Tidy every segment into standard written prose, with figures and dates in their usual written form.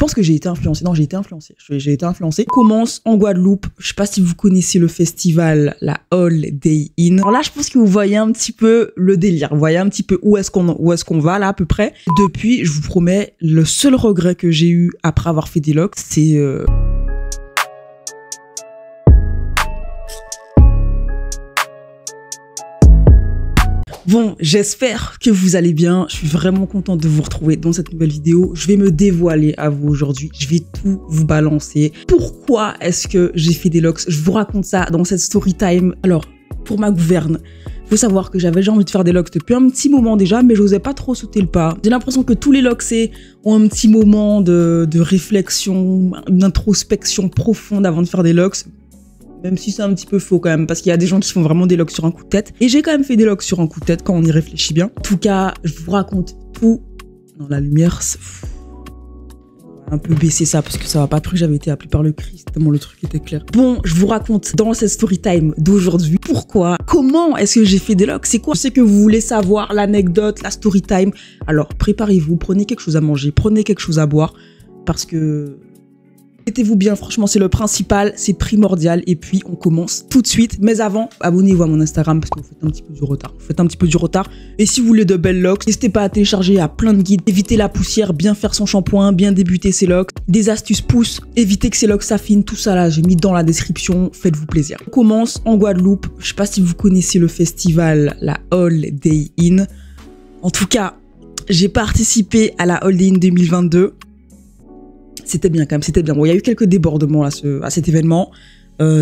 pense que j'ai été influencée. Non, j'ai été influencée. J'ai été influencée. Commence en Guadeloupe. Je sais pas si vous connaissez le festival, la Holiday Inn. Alors là, je pense que vous voyez un petit peu le délire. Vous voyez un petit peu où est-ce qu'on va là à peu près. Depuis, je vous promets, le seul regret que j'ai eu après avoir fait des locks, c'est Bon, j'espère que vous allez bien. Je suis vraiment contente de vous retrouver dans cette nouvelle vidéo. Je vais me dévoiler à vous aujourd'hui. Je vais tout vous balancer. Pourquoi est-ce que j'ai fait des locks? Je vous raconte ça dans cette story time. Alors, pour ma gouverne, faut savoir que j'avais déjà envie de faire des locks depuis un petit moment déjà, mais j'osais pas trop sauter le pas. J'ai l'impression que tous les locksés ont un petit moment de réflexion, d'introspection profonde avant de faire des locks. Même si c'est un petit peu faux quand même, parce qu'il y a des gens qui font vraiment des locks sur un coup de tête. Et j'ai quand même fait des locks sur un coup de tête quand on y réfléchit bien. En tout cas, je vous raconte tout. Non, la lumière, c'est... un peu baisser ça parce que ça va pas. Après, j'avais été appelée par le Christ tellement le truc était clair. Bon, je vous raconte dans cette story time d'aujourd'hui pourquoi, comment est-ce que j'ai fait des locks, c'est quoi. Je sais que vous voulez savoir l'anecdote, la story time. Alors, préparez-vous, prenez quelque chose à manger, prenez quelque chose à boire parce que... mettez-vous bien, franchement, c'est le principal, c'est primordial. Et puis, on commence tout de suite. Mais avant, abonnez-vous à mon Instagram parce que vous faites un petit peu du retard. Vous faites un petit peu du retard. Et si vous voulez de belles locks, n'hésitez pas à télécharger, il y a plein de guides. Éviter la poussière, bien faire son shampoing, bien débuter ses locks. Des astuces pouces, éviter que ses locks s'affinent. Tout ça là, j'ai mis dans la description. Faites-vous plaisir. On commence en Guadeloupe. Je sais pas si vous connaissez le festival, la Holiday Inn. En tout cas, j'ai participé à la Holiday Inn 2022. C'était bien quand même, c'était bien. Bon, il y a eu quelques débordements à cet événement.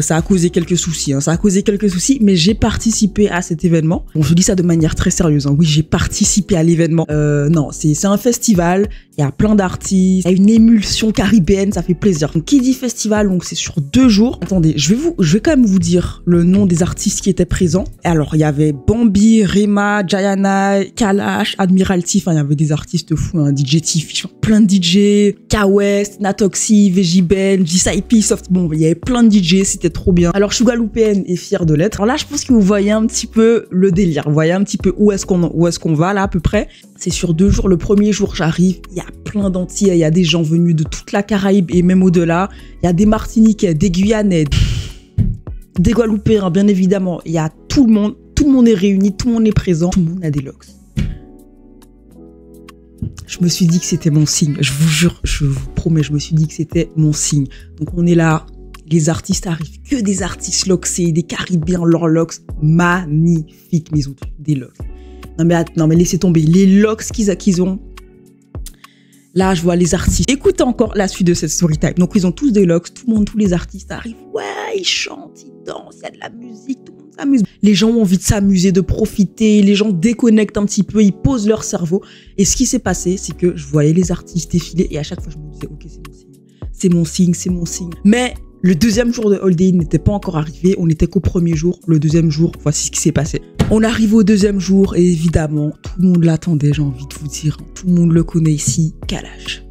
Ça a causé quelques soucis, hein. Ça a causé quelques soucis, mais j'ai participé à cet événement. Bon, je dis ça de manière très sérieuse, hein. Oui, j'ai participé à l'événement. Non, c'est un festival, il y a plein d'artistes, il y a une émulsion caribéenne, ça fait plaisir. Donc, qui dit festival, donc c'est sur 2 jours. Attendez, je vais quand même vous dire le nom des artistes qui étaient présents. Alors, il y avait Bambi, Rema, Jayana, Kalash, Admiralty, enfin, il y avait des artistes fous, hein, DJ Tiff, plein de DJ, K-West, Natoxy, VJBen, J-Saipi, Soft, bon, il y avait plein de DJ, c'était trop bien. Alors, je suis guadeloupéenne et fière de l'être. Alors là, je pense que vous voyez un petit peu le délire. Vous voyez un petit peu où est-ce qu'on va là à peu près. C'est sur 2 jours. Le premier jour, j'arrive, il y a plein d'Antillais, il y a des gens venus de toute la Caraïbe et même au-delà. Il y a des Martiniquais, des Guyanais, des Guadeloupéens, bien évidemment. Il y a tout le monde est réuni, tout le monde est présent, tout le monde a des locks. Je me suis dit que c'était mon signe. Je vous jure, je vous promets, je me suis dit que c'était mon signe. Donc on est là. Les artistes arrivent, que des artistes locksés, des Caribéens, leurs locks magnifiques, mais ils ont des locks. Non mais laissez tomber, les locks qu'ils ont. Là, je vois les artistes. Écoutez encore la suite de cette story time. Donc, ils ont tous des locks, tout le monde, tous les artistes arrivent. Ouais, ils chantent, ils dansent, il y a de la musique, tout le monde s'amuse. Les gens ont envie de s'amuser, de profiter, les gens déconnectent un petit peu, ils posent leur cerveau. Et ce qui s'est passé, c'est que je voyais les artistes défiler et à chaque fois, je me disais, ok, c'est mon signe. C'est mon signe, c'est mon signe. Mais le deuxième jour de Holiday Inn n'était pas encore arrivé, on n'était qu'au premier jour. Le deuxième jour, voici ce qui s'est passé. On arrive au deuxième jour et évidemment, tout le monde l'attendait, j'ai envie de vous dire. Tout le monde le connaît ici, Kalash.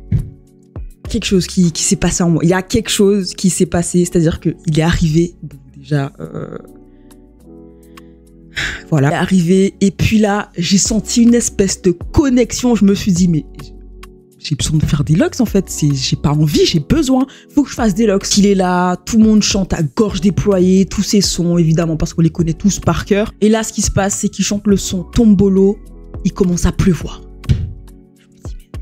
Quelque chose qui s'est passé en moi. Il y a quelque chose qui s'est passé, c'est-à-dire qu'il est arrivé, bon, déjà... voilà, il est arrivé et puis là, j'ai senti une espèce de connexion. Je me suis dit, mais... j'ai besoin de faire des locks en fait, j'ai pas envie, j'ai besoin, faut que je fasse des locks. Il est là, tout le monde chante à gorge déployée, tous ces sons évidemment parce qu'on les connaît tous par cœur. Et là ce qui se passe c'est qu'il chante le son Tombolo, il commence à pleuvoir. Je me dis mais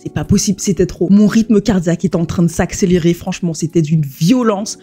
c'est pas possible, c'était trop. Mon rythme cardiaque est en train de s'accélérer, franchement c'était d'une violence.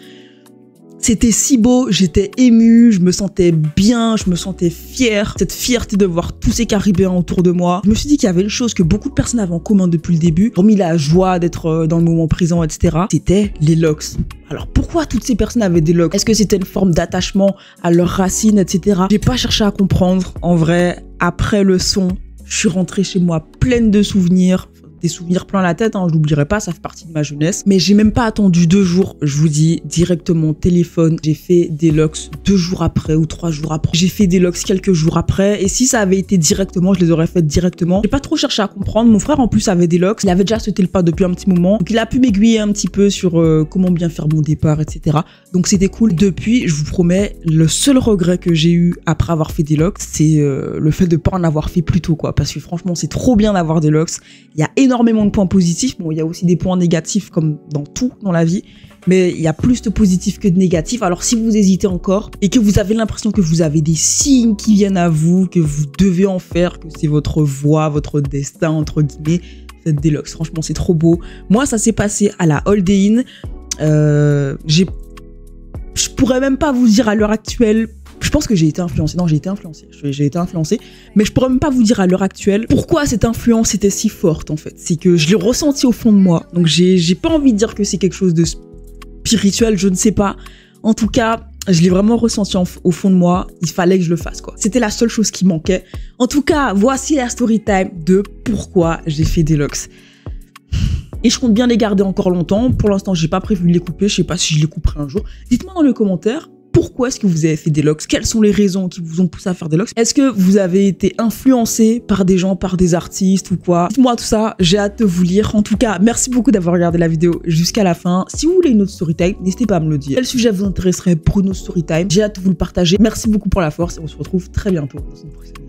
C'était si beau, j'étais émue, je me sentais bien, je me sentais fière. Cette fierté de voir tous ces Caribéens autour de moi. Je me suis dit qu'il y avait une chose que beaucoup de personnes avaient en commun depuis le début, hormis la joie d'être dans le moment présent, etc. C'était les locks. Alors pourquoi toutes ces personnes avaient des locks? Est-ce que c'était une forme d'attachement à leurs racines, etc. J'ai pas cherché à comprendre. En vrai, après le son, je suis rentrée chez moi pleine de souvenirs. Des souvenirs plein la tête, hein, je l'oublierai pas, ça fait partie de ma jeunesse. Mais j'ai même pas attendu 2 jours, je vous dis, directement téléphone. J'ai fait des locks 2 jours après ou 3 jours après. J'ai fait des locks quelques jours après. Et si ça avait été directement, je les aurais fait directement. J'ai pas trop cherché à comprendre. Mon frère en plus avait des locks. Il avait déjà sauté le pas depuis un petit moment. Donc il a pu m'aiguiller un petit peu sur comment bien faire mon départ, etc. Donc c'était cool. Depuis, je vous promets, le seul regret que j'ai eu après avoir fait des locks, c'est le fait de pas en avoir fait plus tôt, quoi. Parce que franchement, c'est trop bien d'avoir des locks. Il y a énormément énormément de points positifs. Bon, il y a aussi des points négatifs comme dans tout dans la vie, mais il y a plus de positifs que de négatifs. Alors si vous hésitez encore et que vous avez l'impression que vous avez des signes qui viennent à vous, que vous devez en faire, que c'est votre voie, votre destin, entre guillemets, faites Deluxe. Franchement, c'est trop beau. Moi, ça s'est passé à la Holiday Inn. Je pourrais même pas vous dire à l'heure actuelle. Je pense que j'ai été influencée. Non, j'ai été influencée. Mais je pourrais même pas vous dire à l'heure actuelle pourquoi cette influence était si forte, en fait. C'est que je l'ai ressenti au fond de moi. Donc, j'ai pas envie de dire que c'est quelque chose de spirituel, je ne sais pas. En tout cas, je l'ai vraiment ressenti au fond de moi. Il fallait que je le fasse, quoi. C'était la seule chose qui manquait. En tout cas, voici la story time de pourquoi j'ai fait Deluxe. Et je compte bien les garder encore longtemps. Pour l'instant, j'ai pas prévu de les couper. Je sais pas si je les couperai un jour. Dites-moi dans les commentaires. Pourquoi est-ce que vous avez fait Deluxe? Quelles sont les raisons qui vous ont poussé à faire Deluxe? Est-ce que vous avez été influencé par des gens, par des artistes ou quoi? Dites-moi tout ça, j'ai hâte de vous lire. En tout cas, merci beaucoup d'avoir regardé la vidéo jusqu'à la fin. Si vous voulez une autre storytime, n'hésitez pas à me le dire. Quel sujet vous intéresserait pour une autre storytime? J'ai hâte de vous le partager. Merci beaucoup pour la force et on se retrouve très bientôt dans une prochaine vidéo.